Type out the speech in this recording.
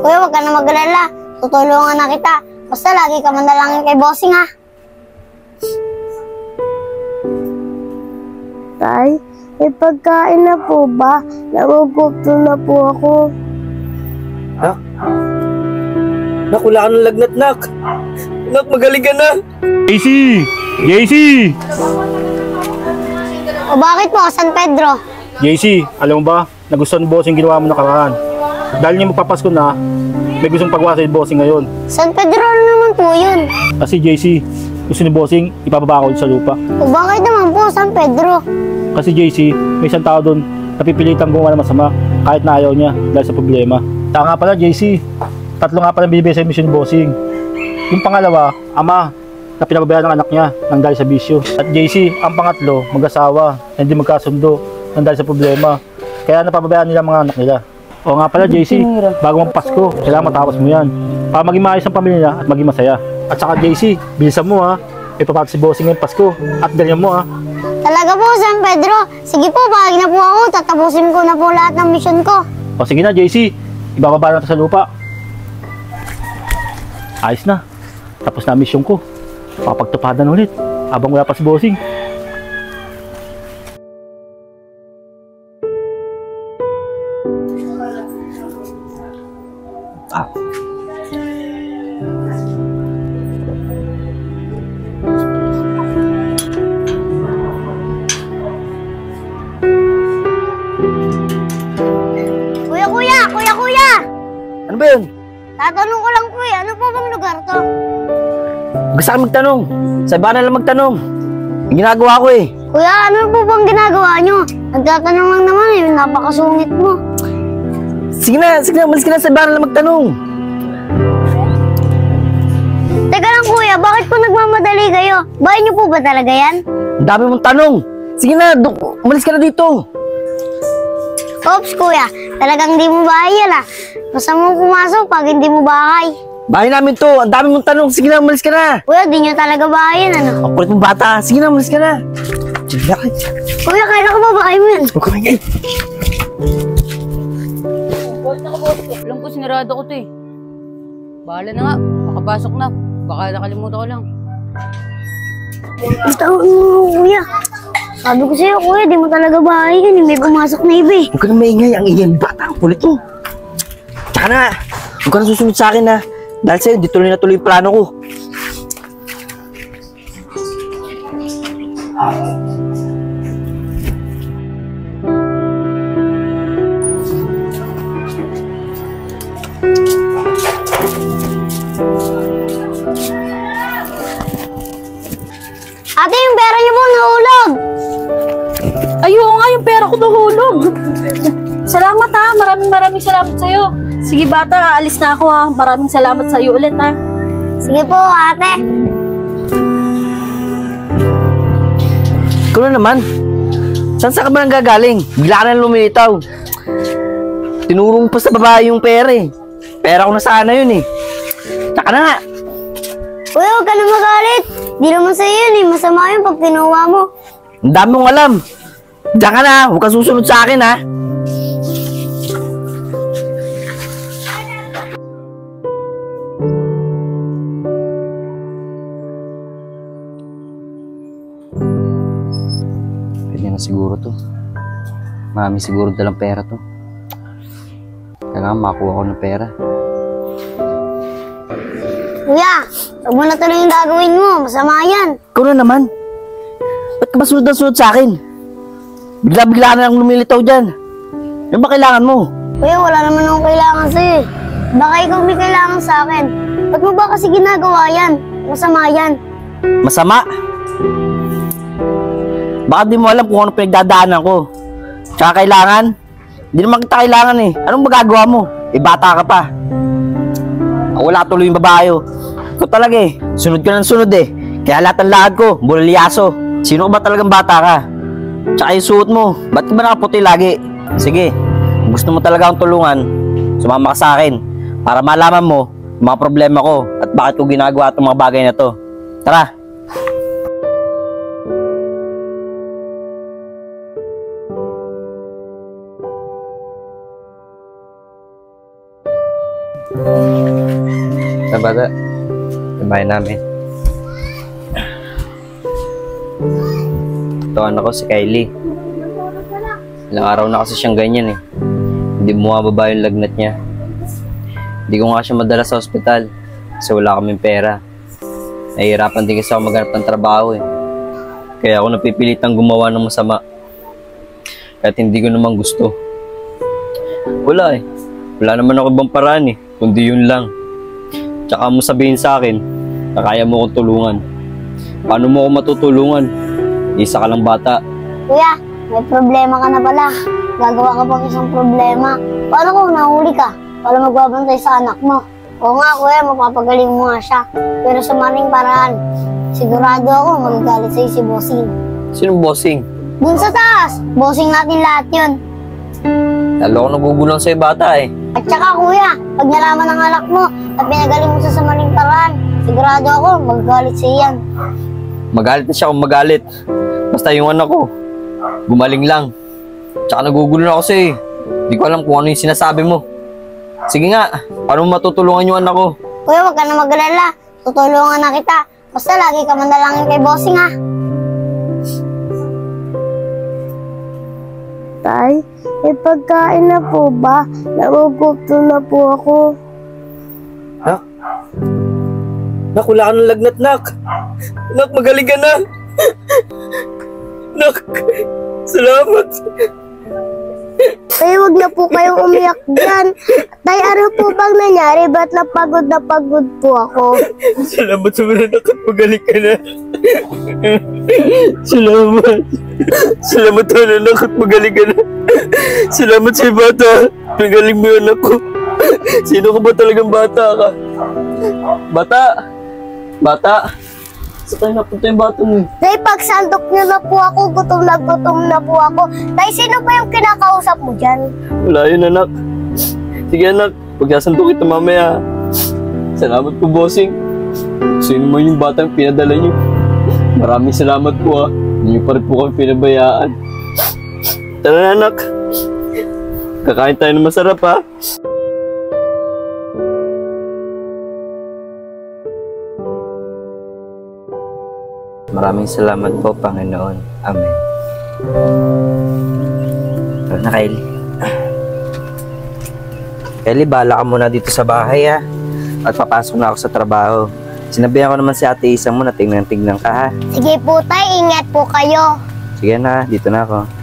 Kuya, huwag ka na mag-alala. Tutulungan na kita. Basta lagi ka manalangin kay bossing, ha? Tay, may pagkain na po ba? Nagugutom na po ako. Nak? Nak, wala ka ng lagnat, Nak. Nak, magaling ka na. JC! JC! O bakit po, San Pedro? JC, alam mo ba, nagustuhan ng bossing ginawa mo nakaraan. Dahil niya magpapasko na, may gustong pagwasa yung bossing ngayon. San Pedro naman po yun. Kasi JC, gusto ni bossing, ipababa ako sa lupa. O bakit naman po, San Pedro? Kasi JC, may isang tao doon, napipilitan gumawa ng masama, kahit na ayaw niya, dahil sa problema. Saka nga pala JC, 3 nga pala binibigay sa mission ni bossing. Yung pangalawa, ama, na pinababayaan ng anak niya nang dahil sa bisyo. At JC, ang pangatlo, mag-asawa, na hindi magkasundo nang dahil sa problema. Kaya napababayaan nila mga anak nila. O nga pala JC, bago magpasko, kailangan matapos mo yan. Para maging maayos ang pamilya at maging masaya. At saka JC, bilisan mo ha. Ipapatos si bossing ngayong Pasko. At ganyan mo ha. Talaga po, San Pedro. Sige po, bahagi na po ako. Tatapusin ko na po lahat ng mission ko. O sige na JC, ibababa na ito sa lupa. Ayos na. Tapos na ang mission ko. Papagtupadan ulit habang wala pa si bossing. Kuya! Ano ba yun? Tatanong ko lang po eh, ano po bang lugar to? Gusto ka magtanong. Sabi na lang magtanong. Yung ginagawa ko eh. Kuya, ano po bang ginagawa nyo? Nagtatanong lang naman eh, napakasungit mo. Sige na, umalis ka na, sabi na lang magtanong. Teka lang kuya, bakit po nagmamadali kayo? Bahay nyo po ba talaga yan? Ang dami mong tanong. Sige na, umalis ka na dito. Oops kuya, talagang di mo bahay yan ah. Basta mo pumasok pag hindi mo bahay. Bahay namin to, ang dami mong tanong. Sige na, umalis ka na. Kuya, di nyo talaga bahay yan ano? Ang kulit mong bata. Sige na, umalis ka na. Sige na. Kuya, kailan ko ba bahay mo yan? Huwag ka maingay. Alam ko, sinarado ko to eh. Bahala na nga, makapasok na. Baka nakalimutan ko lang. Basta kuya. Sabi ko sa'yo kuya, di mo talaga bahay yan. May pumasok na iba eh. Huwag ka na maingay. Ang ingay ng bata. Ang kulit mo. Tsaka na, huwag ka na susunod sa akin ha. Dahil sa'yo, di tuloy na tuloy yung plano ko. Ate, yung pera niyo po nahulog. Ayun nga, yung pera ko nahulog. Salamat ha, maraming salamat sa'yo. Sige bata, alis na ako ha. Maraming salamat sa'yo ulit ha. Sige po ate. Ikaw na naman. Saan ka ba nang gagaling? Bigla ka na lumilitaw. Tinurong pa sa babae yung pera eh. Pera ko na sana yun eh. Tsaka na nga. Kuya, huwag ka na magalit. Di naman sa'yo yun eh. Masama yun pag kinuha mo. Ang dami mong alam. Diyan ka na. Huwag ka susunod sa akin ha. Pwede na siguro to. Marami siguro dalang pera to. Kailangan makakuha ko ng pera. Kuya, huwag mo na tuloy yung gagawin mo. Masama yan. Ikaw na naman. Ba't ka ba sunod na sunod sa akin? Bigla-bigla na lang lumilitaw dyan. Ano ba kailangan mo? Kuya, wala naman akong kailangan sa'yo eh. Baka ikaw may kailangan sa akin. Ba't mo ba kasi ginagawa yan? Masama yan. Masama? Baka di mo alam kung ano pinagdadaanan ko. Tsaka kailangan? Hindi naman kita kailangan eh. Anong magagawa mo? Eh bata ka pa. Wala tuloy yung babae. Ikaw talaga eh. Sunod ka ng sunod eh. Kaya lahat ng lakad ko, bulilyaso. Sino ka ba talagang bata ka? Tsaka yung suot mo, ba't ka ba nakaputi lagi? Sige, kung gusto mo talaga akong tulungan, sumama ka sa akin. Para malaman mo yung mga problema ko at bakit ko ginagawa itong mga bagay na to. Tara! Sa bata, sa bahay namin. Ito anak ko si Kylie. Ilang araw na kasi siyang ganyan eh. Hindi bumababa yung lagnat niya. Hindi ko nga siya madala sa ospital kasi wala kaming pera. Nahihirapan din kasi ako maghanap ng trabaho eh. Kaya ako napipilitang gumawa ng masama. Kahit hindi ko naman gusto. Wala eh. Wala naman ako ibang paraan eh. Kundi yun lang. Tsaka mo sabihin sa akin na kaya mo akong tulungan. Paano mo ako matutulungan? Isa ka lang bata. Kuya, may problema ka na pala. Gagawa ka pang isang problema. Paano kung nahuli ka para magbabantay sa anak mo? Oo nga kuya, mapapagaling mo nga siya. Pero sa maling paraan, sigurado ako magagalit sa'yo si Bossing. Sinong bossing? Dun sa taas, bossing natin lahat yun. Lalo ako nagugulang sa'yo bata eh. At saka kuya, pag nalaman ng anak mo at pinagaling mo siya sa maling paraan, sigurado ako magagalit siya yan. Magalit na siya kung magalit. Basta yung anak ko, gumaling lang. Tsaka nagugulo na ako sa'yo eh. Hindi ko alam kung ano yung sinasabi mo. Sige nga, paano mo matutulungan yung anak ko? Kuya, wag ka na mag-alala. Tutulungan na kita. Basta lagi ka manalangin kay Bossing ha. Tay, may pagkain na po ba? Nagugutom na po ako. Nak, wala ka ng lagnat, Nak. Nak, magaling ka na. Nak, salamat. Tay, wag na po kayong umiyak dyan. Tay, ano po bang nangyari? Ba't na pagod po ako? Salamat sa mga nak at magaling ka na. Salamat. Salamat sa mga nak at magaling ka na. Salamat sa bata. Magaling mo yung anak ko. Sino ka ba talagang bata ka? Bata! Bata! Saan tayo napunta yung bata mo? Tay, pagsandok niyo na po ako. Gutom na po ako. Tay, sino ba yung kinakausap mo dyan? Wala yun, anak. Sige, anak. Pagkasando kita mamaya. Salamat po, bossing. Sino mo yung batang pinadala niyo? Maraming salamat po, Hindi niyo pa rin po kami pinabayaan. Tara na, anak. Kakain tayo ng masarap, ha? Maraming salamat po, Panginoon. Amen. Tara na, Kylie. Kylie, bahala ka muna dito sa bahay, ha? At papasok na ako sa trabaho. Sinabihan ko naman si Ate Isa mo na tingnan ka, ha? Sige po tay, ingat po kayo. Sige na, dito na ako.